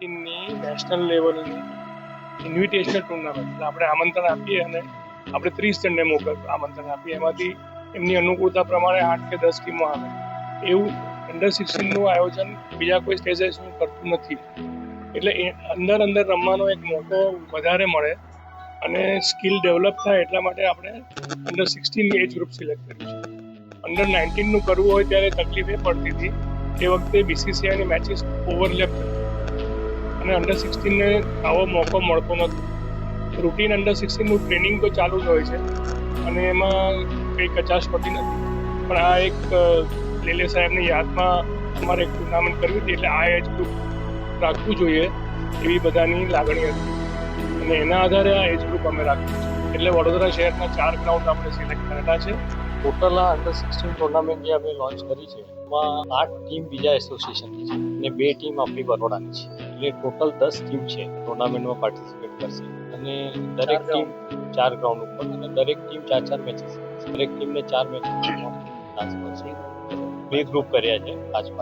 16ની national લેવલની ઇન્વિટેશનલ tournament, એટલે આપણે આમંત્રણ આપીએ અને આપણે 30 જણને આમંત્રણ આપીએ, એમાંથી એમની અનુકૂળતા પ્રમાણે 8 કે 10 ટીમો આવે. એવું અંડર 16નું આયોજન બીજા કોઈ સ્ટેજ કરતું નથી. એટલે અંદર રમવાનો એક મોકો વધારે મળે અને સ્કિલ ડેવલપ થાય, એટલા માટે આપણે અંડર 16 એજ ગ્રુપ સિલેક્ટ કર્યું છે. અંડર 19નું કરવું હોય ત્યારે તકલીફ એ પડતી હતી, એ વખતે BCCIની મેચીસ ઓવરલેપ થતી અને અંડર 16ને આવો મોકો મળતો નથી. રૂટીન અંડર 16નું ટ્રેનિંગ તો ચાલુ જ હોય છે અને એમાં કંઈ કચાશ હોતી નથી. પણ આ એક લેલે સાહેબની યાદમાં અમારે એક ટુર્નામેન્ટ કરવી હતી, એટલે આ એજ ગ્રુપ રાખવું જોઈએ એવી બધાની લાગણી હતી અને એના આધારે આ એજ ગ્રુપ અમે રાખ્યું છે. એટલે વડોદરા શહેરના 4 ગ્રાઉન્ડ આપણે સિલેક્ટ કરેલા છે. ટોટલ આ અંડર 16 ટુર્નામેન્ટ જે અમે લોન્ચ કરી છે એમાં 8 ટીમ બીજા એસોસિએશનની છે અને 2 ટીમ આપણી બરોડાની છે. એટલે ટોટલ 10 ટીમ છે ટુર્નામેન્ટમાં પાર્ટિસિપેટ કરશે અને દરેક ટીમ 4 ગ્રાઉન્ડ ઉપર અને દરેક ટીમ 4 મેચીસ, દરેક ટીમને 4 મેચ ચાન્સ મળશે. 2 ગ્રુપ કર્યા છે 5